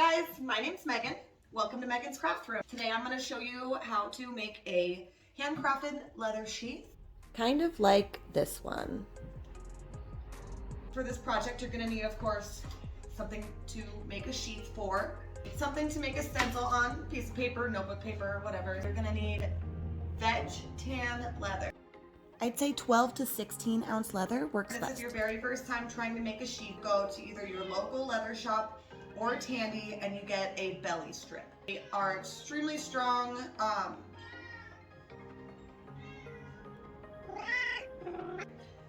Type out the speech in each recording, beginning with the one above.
Hi guys, my name's Megan. Welcome to Megan's Craft Room. Today I'm going to show you how to make a handcrafted leather sheath. Kind of like this one. For this project you're going to need, of course, something to make a sheath for, something to make a stencil on, piece of paper, notebook paper, whatever. You're going to need veg tan leather. I'd say 12 to 16 ounce leather works best. This is your very first time trying to make a sheath. Go to either your local leather shop or Tandy and you get a belly strip. They are extremely strong.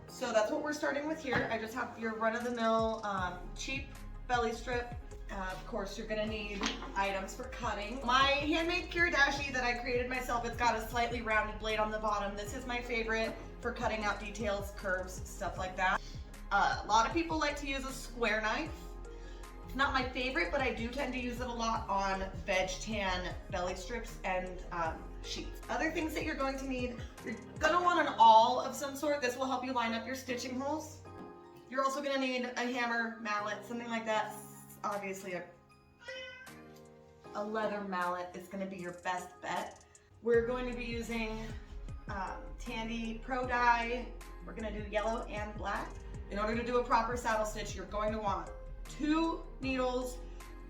So that's what we're starting with here. I just have your run-of-the-mill cheap belly strip. Of course, you're gonna need items for cutting. My handmade kiridashi that I created myself, it's got a slightly rounded blade on the bottom. This is my favorite for cutting out details, curves, stuff like that. A lot of people like to use a square knife. It's not my favorite, but I do tend to use it a lot on veg tan belly strips and sheaths. Other things that you're going to need, you're gonna want an awl of some sort. This will help you line up your stitching holes. You're also gonna need a hammer, mallet, something like that. Obviously a leather mallet is going to be your best bet. We're going to be using Tandy Pro Dye. We're going to do yellow and black. In order to do a proper saddle stitch, you're going to want 2 needles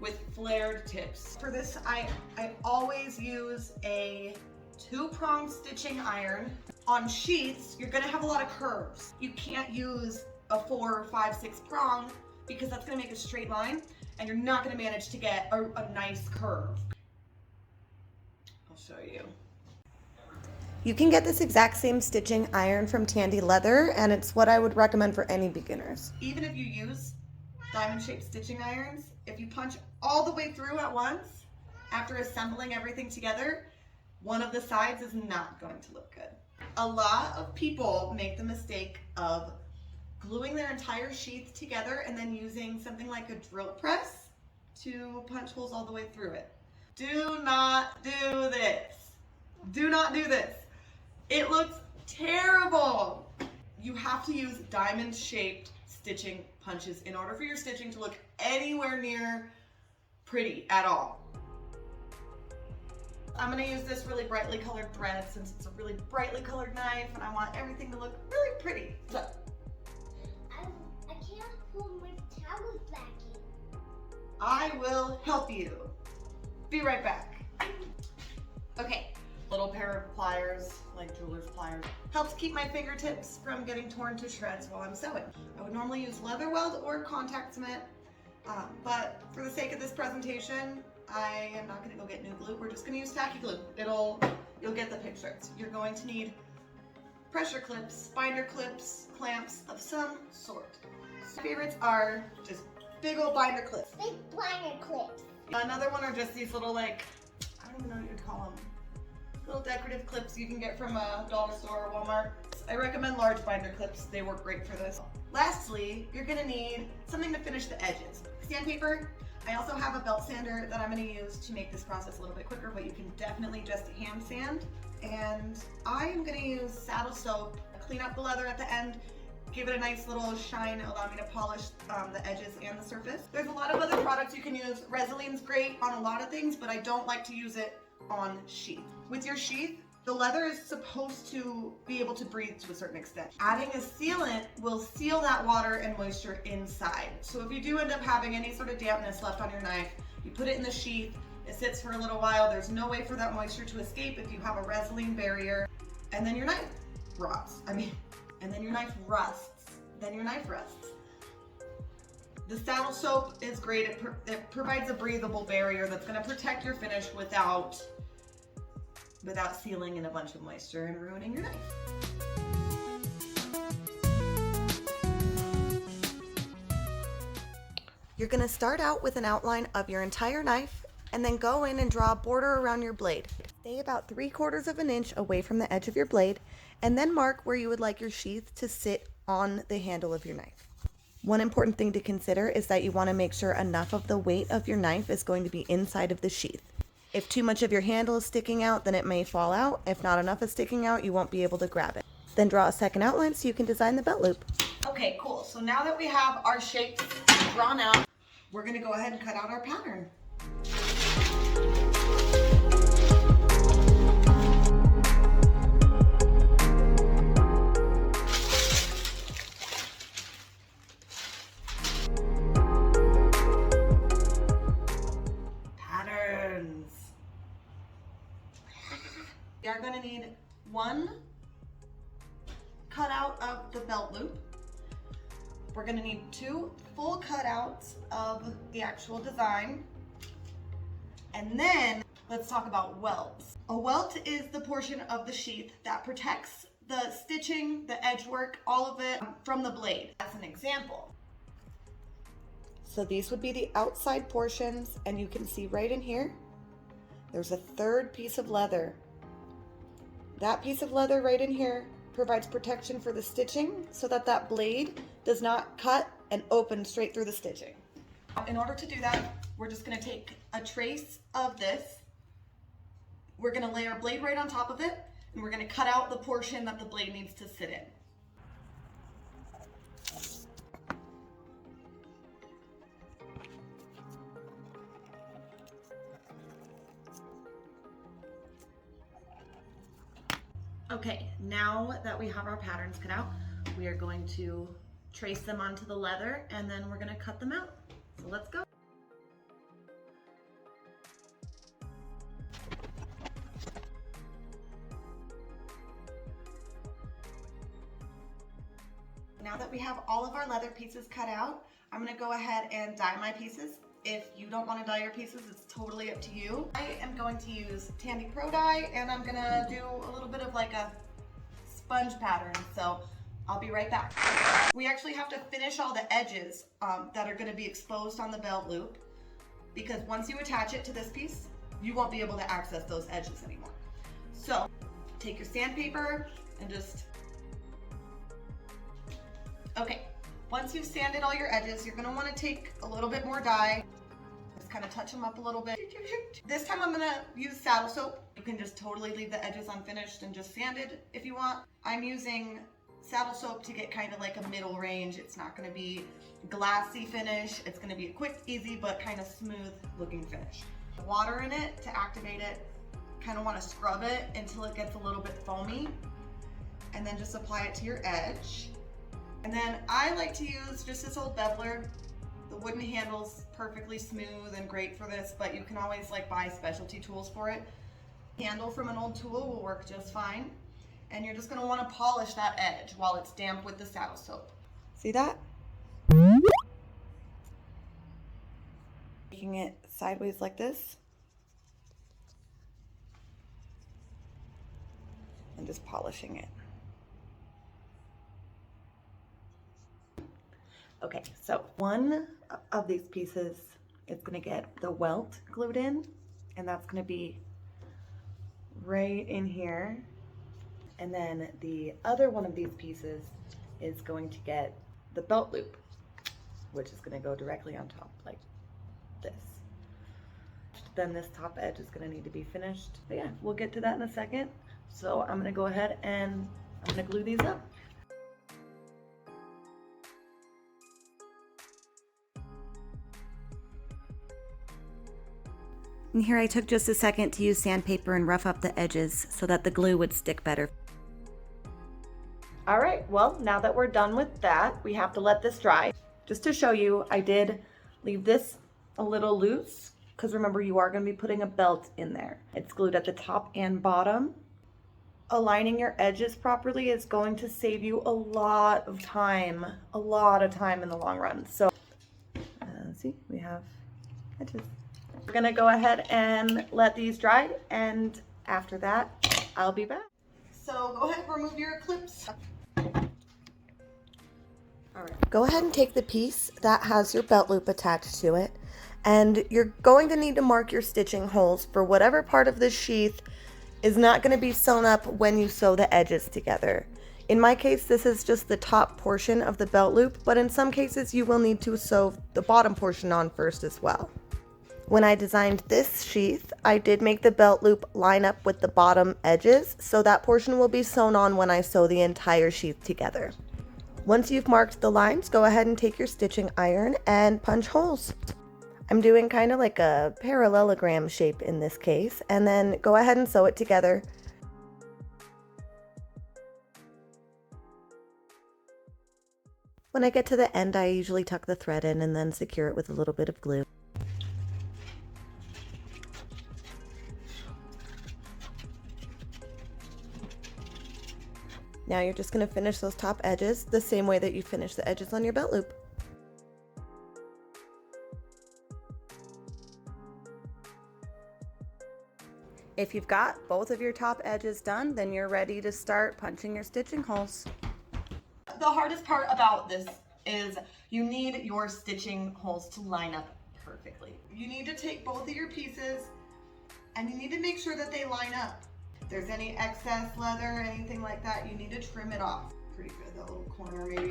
with flared tips. For this, I always use a 2-prong stitching iron. On sheaths, you're going to have a lot of curves. You can't use a 4, 5, 6 prong because that's going to make a straight line and you're not going to manage to get a nice curve. I'll show you. You can get this exact same stitching iron from Tandy Leather, and it's what I would recommend for any beginners. Even if you use diamond-shaped stitching irons, if you punch all the way through at once, after assembling everything together, one of the sides is not going to look good. A lot of people make the mistake of gluing their entire sheath together and then using something like a drill press to punch holes all the way through it. Do not do this. Do not do this. It looks terrible. You have to use diamond-shaped stitching punches in order for your stitching to look anywhere near pretty at all. I'm going to use this really brightly colored thread since it's a really brightly colored knife and I want everything to look really pretty. So I can't pull my towels back in. I will help you. Be right back. Okay, little pair of pliers, like jeweler's pliers, helps keep my fingertips from getting torn to shreds while I'm sewing. I would normally use leather weld or contact cement, but for the sake of this presentation, I am not going to go get new glue. We're just going to use tacky glue. You'll get the picture. You're going to need pressure clips, binder clips, clamps of some sort. My favorites are just big old binder clips. Big binder clips. Another one are just these little, like, I don't even know what you'd call them. Little decorative clips you can get from a dollar store or Walmart. I recommend large binder clips. They work great for this. Lastly, you're gonna need something to finish the edges. Sandpaper. I also have a belt sander that I'm gonna use to make this process a little bit quicker, but you can definitely just hand sand. And I am gonna use saddle soap, clean up the leather at the end, give it a nice little shine, allow me to polish the edges and the surface. There's a lot of other products you can use. Resiline's great on a lot of things, but I don't like to use it on sheath. With your sheath, the leather is supposed to be able to breathe to a certain extent. Adding a sealant will seal that water and moisture inside. So if you do end up having any sort of dampness left on your knife, you put it in the sheath, it sits for a little while, there's no way for that moisture to escape if you have a Resilene barrier, and then your knife rots. And then your knife rusts. Then your knife rusts. The saddle soap is great. It provides a breathable barrier that's going to protect your finish without sealing in a bunch of moisture and ruining your knife. You're going to start out with an outline of your entire knife and then go in and draw a border around your blade. Stay about 3/4 of an inch away from the edge of your blade and then mark where you would like your sheath to sit on the handle of your knife. One important thing to consider is that you want to make sure enough of the weight of your knife is going to be inside of the sheath. If too much of your handle is sticking out, then it may fall out. If not enough is sticking out, you won't be able to grab it. Then draw a second outline so you can design the belt loop. Okay, cool. So now that we have our shapes drawn out, we're going to go ahead and cut out our pattern. We are going to need one cutout of the belt loop. We're going to need 2 full cutouts of the actual design. And then let's talk about welts. A welt is the portion of the sheath that protects the stitching, the edge work, all of it from the blade. As an example. So these would be the outside portions, and you can see right in here, there's a third piece of leather. That piece of leather right in here provides protection for the stitching so that that blade does not cut and open straight through the stitching. In order to do that, we're just going to take a trace of this. We're going to lay our blade right on top of it, and we're going to cut out the portion that the blade needs to sit in. Okay, now that we have our patterns cut out, we are going to trace them onto the leather, and then we're going to cut them out. So let's go. Now that we have all of our leather pieces cut out, I'm going to go ahead and dye my pieces. If you don't want to dye your pieces, it's totally up to you. I am going to use Tandy Pro Dye, and I'm going to do a little bit of like a sponge pattern, so I'll be right back. We actually have to finish all the edges that are going to be exposed on the belt loop, because once you attach it to this piece, you won't be able to access those edges anymore. So take your sandpaper and just... Okay, once you've sanded all your edges, you're going to want to take a little bit more dye. Just kind of touch them up a little bit. This time I'm going to use saddle soap. You can just totally leave the edges unfinished and just sand it if you want. I'm using saddle soap to get kind of like a middle range. It's not going to be glassy finish. It's going to be a quick, easy, but kind of smooth looking finish. Water in it to activate it. Kind of want to scrub it until it gets a little bit foamy. And then just apply it to your edge. And then I like to use just this old beveler. The wooden handle's perfectly smooth and great for this, but you can always like buy specialty tools for it. Handle from an old tool will work just fine. And you're just gonna wanna polish that edge while it's damp with the saddle soap. See that? Making it sideways like this. And just polishing it. Okay, so one of these pieces is gonna get the welt glued in, and that's gonna be right in here. And then the other one of these pieces is going to get the belt loop, which is gonna go directly on top like this. Then this top edge is gonna need to be finished. But yeah, we'll get to that in a second. So I'm gonna go ahead and I'm gonna glue these up. And here I took just a second to use sandpaper and rough up the edges so that the glue would stick better. All right, well, now that we're done with that, we have to let this dry. Just to show you, I did leave this a little loose, because remember, you are going to be putting a belt in there. It's glued at the top and bottom. Aligning your edges properly is going to save you a lot of time in the long run. So, see, we have edges. We're gonna go ahead and let these dry, and after that, I'll be back. So go ahead and remove your clips. All right. Go ahead and take the piece that has your belt loop attached to it, and you're going to need to mark your stitching holes for whatever part of this sheath is not going to be sewn up when you sew the edges together. In my case, this is just the top portion of the belt loop, but in some cases you will need to sew the bottom portion on first as well. When I designed this sheath, I did make the belt loop line up with the bottom edges, so that portion will be sewn on when I sew the entire sheath together. Once you've marked the lines, go ahead and take your stitching iron and punch holes. I'm doing kind of like a parallelogram shape in this case, and then go ahead and sew it together. When I get to the end, I usually tuck the thread in and then secure it with a little bit of glue. Now you're just going to finish those top edges the same way that you finish the edges on your belt loop. If you've got both of your top edges done, then you're ready to start punching your stitching holes. The hardest part about this is you need your stitching holes to line up perfectly. You need to take both of your pieces and you need to make sure that they line up. If there's any excess leather or anything like that, you need to trim it off. Pretty good, that little corner maybe.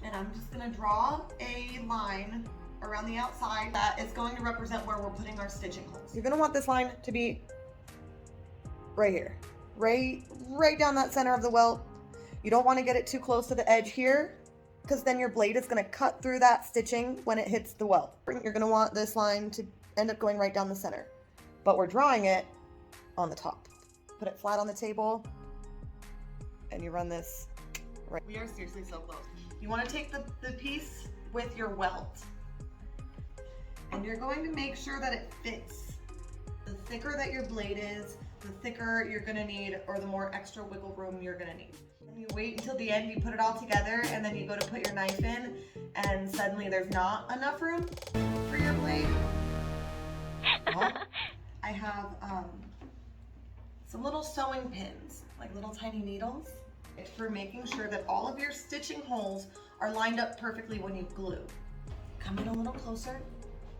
And I'm just gonna draw a line around the outside that is going to represent where we're putting our stitching holes. You're gonna want this line to be right here, right down that center of the welt. You don't want to get it too close to the edge here, because then your blade is going to cut through that stitching when it hits the welt. You're going to want this line to end up going right down the center, but we're drawing it on the top. Put it flat on the table and you run this right. We are seriously so close. You want to take the piece with your welt and you're going to make sure that it fits. The thicker that your blade is, the thicker you're going to need, or the more extra wiggle room you're going to need. You wait until the end, you put it all together, and then you go to put your knife in, and suddenly there's not enough room for your blade. Well, I have some little sewing pins, like little tiny needles, for making sure that all of your stitching holes are lined up perfectly when you glue. Come in a little closer,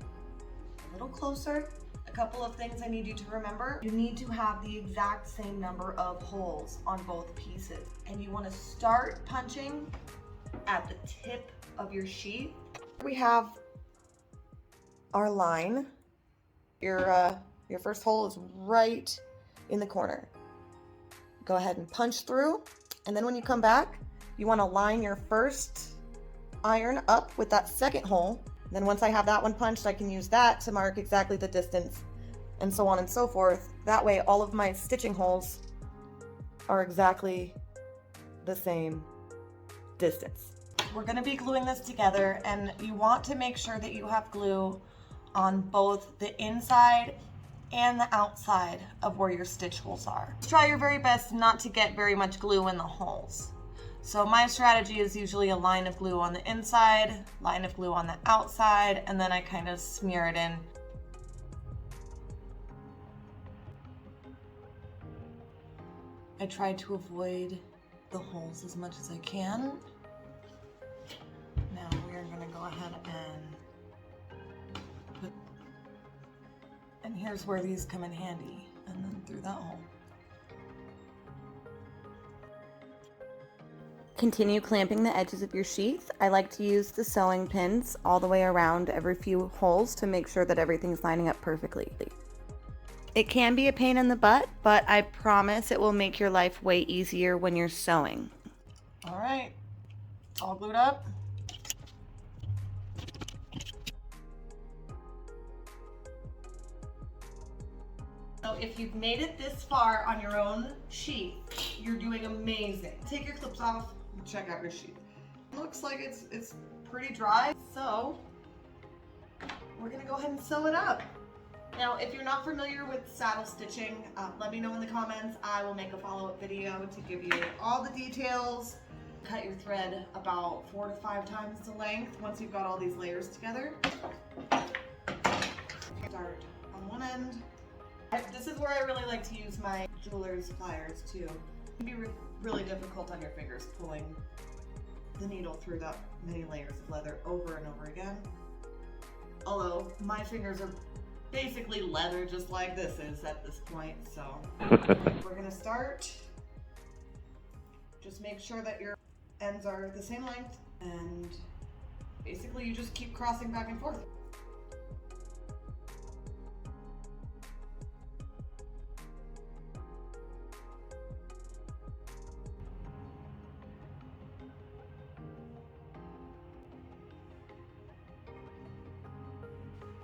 a little closer. A couple of things I need you to remember. You need to have the exact same number of holes on both pieces. And you want to start punching at the tip of your sheath. We have our line. Your first hole is right in the corner. Go ahead and punch through. And then when you come back, you want to line your first iron up with that second hole. Then once I have that one punched, I can use that to mark exactly the distance and so on and so forth. That way all of my stitching holes are exactly the same distance. We're going to be gluing this together and you want to make sure that you have glue on both the inside and the outside of where your stitch holes are. Try your very best not to get very much glue in the holes. So my strategy is usually a line of glue on the inside, line of glue on the outside, and then I kind of smear it in. I try to avoid the holes as much as I can. Now we're gonna go ahead and put, and here's where these come in handy, and then through that hole. Continue clamping the edges of your sheath. I like to use the sewing pins all the way around every few holes to make sure that everything's lining up perfectly. It can be a pain in the butt, but I promise it will make your life way easier when you're sewing. All right, all glued up. So if you've made it this far on your own sheath, you're doing amazing. Take your clips off and check out your sheath. Looks like it's pretty dry, so we're gonna go ahead and sew it up. Now, if you're not familiar with saddle stitching, let me know in the comments. I will make a follow-up video to give you all the details. Cut your thread about 4 to 5 times the length once you've got all these layers together. Start on one end. This is where I really like to use my jeweler's pliers too. It can be really difficult on your fingers pulling the needle through that many layers of leather over and over again. Although my fingers are basically leather just like this is at this point, so we're gonna start. Just make sure that your ends are the same length, and basically you just keep crossing back and forth.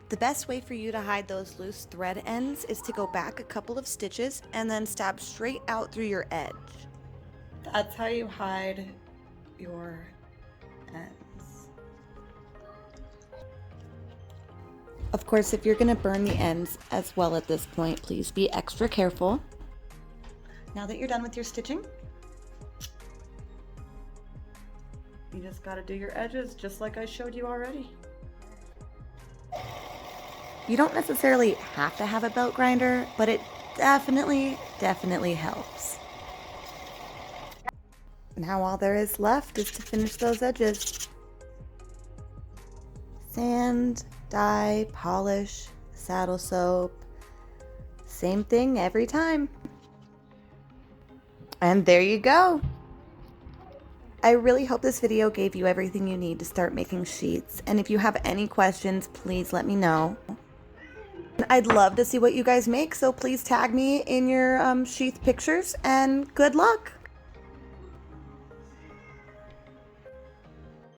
The best way for you to hide those loose thread ends is to go back a couple of stitches and then stab straight out through your edge. That's how you hide your ends. Of course, if you're going to burn the ends as well at this point, please be extra careful. Now that you're done with your stitching, You just gotta do your edges just like I showed you already. You don't necessarily have to have a belt grinder, but it definitely helps. Now all there is left is to finish those edges. Sand, dye, polish, saddle soap. Same thing every time. And there you go. I really hope this video gave you everything you need to start making sheets. And if you have any questions, please let me know. I'd love to see what you guys make, so please tag me in your sheath pictures, and good luck!